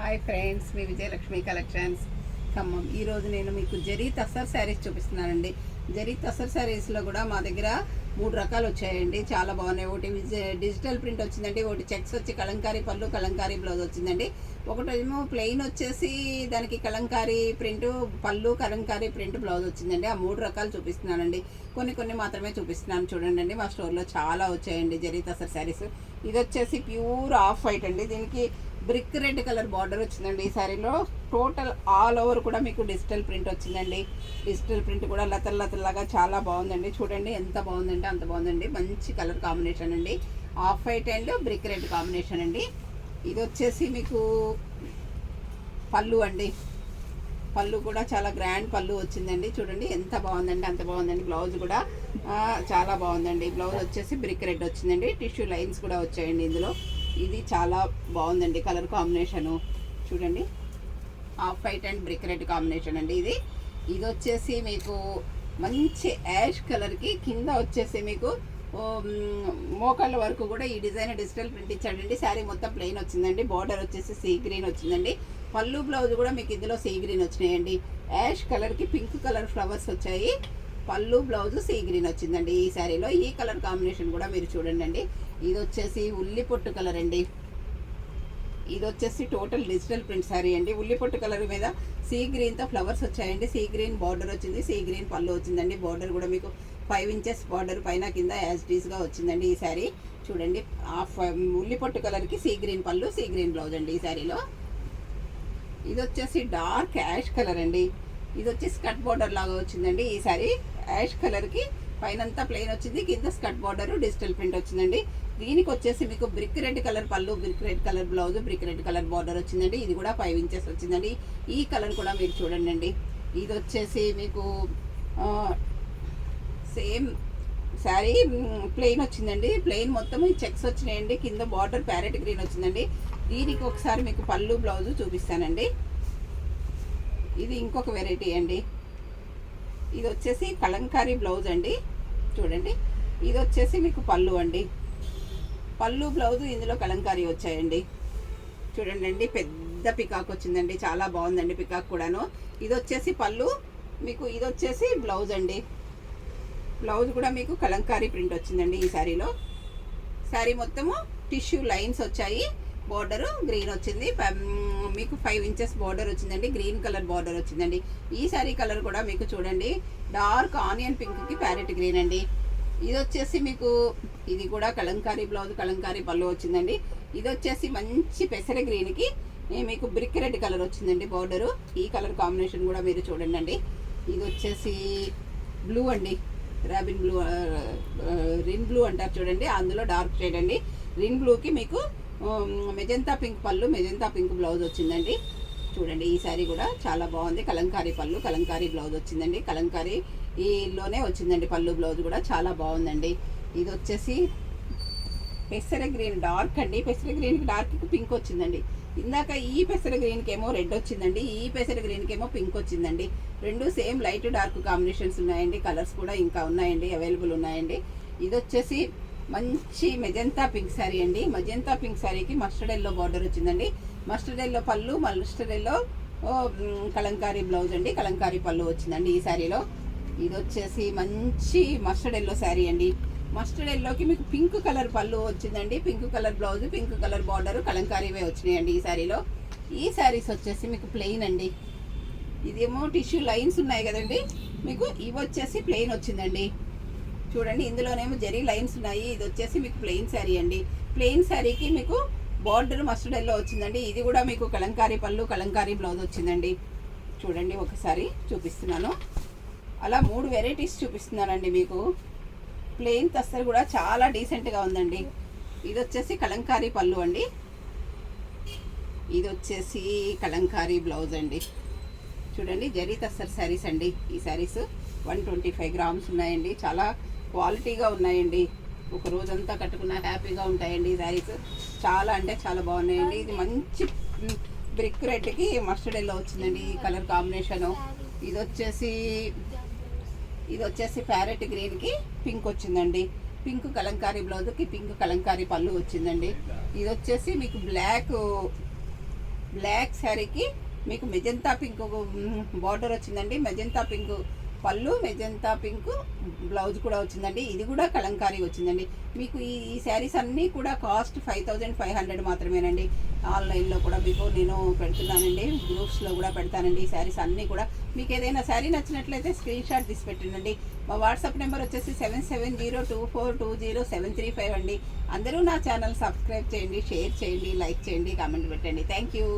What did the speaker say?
Hi friends, మీ Vijayalakshmi collections Khammam. ఈరోజు నేను మీకు జరీ తస్సర్ శారీస్ చూపిస్తున్నానండి. జరీ తస్సర్ శారీస్లో కూడా మా దగ్గర 3 రకాలు వచ్చాయండి. చాలా బాగున్నాయి. ఒకటి డిజిటల్ ప్రింట్ వచ్చిందండి, ఒకటి చెక్స్ వచ్చి కలంకారీ పళ్ళు కలంకారీ బ్లౌజ్ వచ్చిందండి, ఒకటేమో ప్లెయిన్ వచ్చేసి దానికి కలంకారీ ప్రింట్ పళ్ళు కలంకారీ ప్రింట్ బ్లౌజ్ వచ్చిందండి. ఆ 3 రకాలు చూపిస్తున్నానండి. కొన్ని మాత్రమే చూపిస్తున్నాను చూడండి. మా స్టోర్లో చాలా వచ్చాయండి జరీ తస్సర్ శారీస్. ఇది వచ్చేసి ప్యూర్ ఆఫ్ వైట్ అండి. దీనికి బ్రిక్ రెడ్ కలర్ బార్డర్ వచ్చిందండి. ఈ శారీలో టోటల్ ఆల్ ఓవర్ కూడా మీకు డిజిటల్ ప్రింట్ వచ్చిందండి. డిజిటల్ ప్రింట్ కూడా లతల్లాగా చాలా బాగుందండి. చూడండి ఎంత బాగుందంటే అంత బాగుందండి. మంచి కలర్ కాంబినేషన్ అండి. Off white and brick red combination అండి. ఇది వచ్చేసి మీకు పళ్ళు అండి. పళ్ళు కూడా చాలా గ్రాండ్ పళ్ళు వచ్చిందండి. చూడండి ఎంత బాగుందండి అంత బాగుందండి. బ్లౌజ్ కూడా చాలా బాగుందండి. బ్లౌజ్ వచ్చేసి బ్రిక్ రెడ్ వచ్చిందండి. టిష్యూ లైన్స్ కూడా వచ్చాయండి ఇందులో. ఇది చాలా బాగుందండి కలర్ కాంబినేషను. చూడండి off white and brick red combination అండి. ఇది వచ్చేసి మీకు మంచి యాష్ కలర్కి కింద వచ్చేసి మీకు మోకాళ్ళ వరకు కూడా ఈ డిజైన్ డిజిటల్ ప్రింట్ ఇచ్చాడండి. శారీ మొత్తం ప్లెయిన్ వచ్చిందండి. బార్డర్ వచ్చేసి సీ గ్రీన్ వచ్చిందండి. పళ్ళు బ్లౌజ్ కూడా మీకు ఇందులో సీ గ్రీన్ వచ్చినాయండి. యాష్ కలర్కి పింక్ కలర్ ఫ్లవర్స్ వచ్చాయి. పళ్ళు బ్లౌజ్ సీ గ్రీన్ వచ్చిందండి ఈ శారీలో. ఈ కలర్ కాంబినేషన్ కూడా మీరు చూడండి అండి. ఇది వచ్చేసి ఉల్లి పొట్టు కలర్ అండి. ఇది వచ్చేసి టోటల్ డిజిటల్ ప్రింట్ శారీ అండి. ఉల్లి పొట్టు కలర్ మీద సీ గ్రీన్తో ఫ్లవర్స్ వచ్చాయండి. సీ గ్రీన్ బార్డర్ వచ్చింది, సీ గ్రీన్ పళ్ళు వచ్చిందండి. బార్డర్ కూడా మీకు 5 ఇంచెస్ బార్డర్ పైన కింద యాజ్ డీస్గా వచ్చిందండి ఈ శారీ. చూడండి ఉల్లి పొట్టు కలర్కి సీ గ్రీన్ పళ్ళు సీ గ్రీన్ బ్లౌజ్ అండి ఈ శారీలో. ఇది వచ్చేసి డార్క్ యాష్ కలర్ అండి. ఇది వచ్చి స్కర్ట్ బార్డర్ లాగా వచ్చిందండి ఈ శారీ. యాష్ కలర్కి పైనంతా ప్లెయిన్ వచ్చింది, కింద స్కర్ట్ బార్డర్ డిజిటల్ ప్రింట్ వచ్చిందండి. దీనికి వచ్చేసి మీకు బ్రిక్ రెడ్ కలర్ పళ్ళు brick red colour blouse brick red colour border వచ్చిందండి. ఇది కూడా 5 ఇంచెస్ వచ్చిందండి. ఈ కలర్ కూడా మీరు చూడండి అండి. ఇది వచ్చేసి మీకు సేమ్ శారీ ప్లెయిన్ వచ్చిందండి. ప్లెయిన్ మొత్తం ఈ చెక్స్ వచ్చినాయండి. కింద బార్డర్ ప్యారెట్ గ్రీన్ వచ్చిందండి. దీనికి ఒకసారి మీకు పళ్ళు బ్లౌజ్ చూపిస్తానండి. ఇది ఇంకొక వెరైటీ అండి. ఇది వచ్చేసి కలంకారీ బ్లౌజ్ అండి. చూడండి ఇది వచ్చేసి మీకు పళ్ళు అండి. పళ్ళు బ్లౌజ్ ఇందులో కలంకారీ వచ్చాయండి. చూడండి అండి పెద్ద పికాక్ వచ్చిందండి. చాలా బాగుందండి పికాక్ కూడాను. ఇది వచ్చేసి పళ్ళు మీకు. ఇది వచ్చేసి బ్లౌజ్ అండి. బ్లౌజ్ కూడా మీకు కలంకారీ ప్రింట్ వచ్చిందండి ఈ శారీలో. శారీ మొత్తము టిష్యూ లైన్స్ వచ్చాయి. బార్డరు గ్రీన్ వచ్చింది. మీకు 5 ఇంచెస్ బార్డర్ వచ్చిందండి. గ్రీన్ కలర్ బార్డర్ వచ్చిందండి. ఈ శారీ కలర్ కూడా మీకు చూడండి డార్క్ ఆనియన్ పింక్కి ప్యారెట్ గ్రీన్ అండి. ఇది వచ్చేసి మీకు ఇది కూడా కలంకారీ బ్లౌజ్ కలంకారీ పళ్ళు వచ్చిందండి. ఇది వచ్చేసి మంచి పెసర గ్రీన్కి మీకు బ్రిక్ రెడ్ కలర్ వచ్చిందండి బార్డరు. ఈ కలర్ కాంబినేషన్ కూడా మీరు చూడండి అండి. ఇది వచ్చేసి బ్లూ అండి. రాబిన్ బ్లూ రిన్ బ్లూ అంటారు చూడండి. అందులో డార్క్ షేడ్ అండి. రిన్ బ్లూకి మీకు మెజంతా పింక్ పళ్ళు మెజంతా పింక్ బ్లౌజ్ వచ్చిందండి. చూడండి ఈ శారీ కూడా చాలా బాగుంది. కలంకారీ పళ్ళు కలంకారీ బ్లౌజ్ వచ్చిందండి. కలంకారీ ఈలోనే వచ్చిందండి పళ్ళు బ్లౌజ్ కూడా చాలా బాగుందండి. ఇది వచ్చేసి పెసర గ్రీన్ డార్క్ అండి. పెసర గ్రీన్కి డార్క్కి పింక్ వచ్చిందండి. ఇందాక ఈ పెసర గ్రీన్కి ఏమో రెడ్ వచ్చిందండి. ఈ పెసర గ్రీన్కి ఏమో పింక్ వచ్చిందండి. రెండు సేమ్ లైట్ డార్క్ కాంబినేషన్స్ ఉన్నాయండి. కలర్స్ కూడా ఇంకా ఉన్నాయండి, అవైలబుల్ ఉన్నాయండి. ఇది వచ్చేసి మంచి మెజంతా పింక్ శారీ అండి. మెజంతా పింక్ శారీకి మస్టర్డ్ ఎల్లో బార్డర్ వచ్చిందండి. మస్టర్డ్ ఎల్లో పళ్ళు మస్టర్డ్ ఎల్లో కలంకారీ బ్లౌజ్ అండి. కలంకారీ పళ్ళు వచ్చిందండి ఈ శారీలో. ఇది వచ్చేసి మంచి మస్టర్డ్ ఎల్లో శారీ అండి. మస్టర్డ్ ఎల్లోకి మీకు పింక్ కలర్ పళ్ళు వచ్చిందండి. Pink colour blouse pink colour border కలంకారీవే వచ్చినాయండి ఈ శారీలో. ఈ శారీస్ వచ్చేసి మీకు ప్లెయిన్ అండి. ఇదేమో టిష్యూ లైన్స్ ఉన్నాయి కదండి. మీకు ఇవి వచ్చేసి ప్లెయిన్ వచ్చిందండి. చూడండి ఇందులోనేమో జరీ లైన్స్ ఉన్నాయి. ఇది వచ్చేసి మీకు ప్లెయిన్ శారీ అండి. ప్లెయిన్ శారీకి మీకు బార్డర్ మస్టర్డ్ ఎల్లో వచ్చిందండి. ఇది కూడా మీకు కలంకారీ పళ్ళు కలంకారీ బ్లౌజ్ వచ్చిందండి. చూడండి ఒకసారి చూపిస్తున్నాను. అలా 3 వెరైటీస్ చూపిస్తున్నానండి మీకు. ప్లెయిన్ తస్సర్ కూడా చాలా డీసెంట్గా ఉందండి. ఇది వచ్చేసి కలంకారీ పళ్ళు అండి. ఇది వచ్చేసి కలంకారీ బ్లౌజ్ అండి. చూడండి జరీ తస్సర్ శారీస్ అండి. ఈ శారీస్ 125 గ్రామ్స్ ఉన్నాయండి. చాలా క్వాలిటీగా ఉన్నాయండి. ఒక రోజంతా కట్టుకున్న హ్యాపీగా ఉంటాయండి ఈ శారీస్. చాలా అంటే చాలా బాగున్నాయండి. ఇది మంచి బ్రిక్ రెడ్కి మస్టర్డ్ ఎల్లో వచ్చిందండి ఈ కలర్ కాంబినేషను. ఇది వచ్చేసి ప్యారెట్ గ్రీన్కి పింక్ వచ్చిందండి. పింక్ కలంకారీ బ్లౌజ్కి పింక్ కలంకారీ పళ్ళు వచ్చిందండి. ఇది వచ్చేసి మీకు బ్లాక్ శారీకి మీకు మెజంతా పింక్ బార్డర్ వచ్చిందండి. మెజంతా పింక్ పళ్ళు, మెజంతా పింక్ బ్లౌజ్ కూడా వచ్చిందండి. ఇది కూడా కలంకారీ వచ్చిందండి. మీకు ఈ శారీస్ అన్నీ కూడా కాస్ట్ 5500 మాత్రమేనండి. ఆన్లైన్లో కూడా మీకు నేను పెడుతున్నానండి, గ్రూప్స్లో కూడా పెడతానండి. ఈ శారీస్ అన్నీ కూడా మీకు ఏదైనా శారీ నచ్చినట్లయితే స్క్రీన్ షాట్ తీసి పెట్టండి. మా వాట్సాప్ నెంబర్ వచ్చేసి 7702420735 అండి. అందరూ నా ఛానల్ సబ్స్క్రైబ్ చేయండి, షేర్ చేయండి, లైక్ చేయండి, కామెంట్ పెట్టండి. Thank you.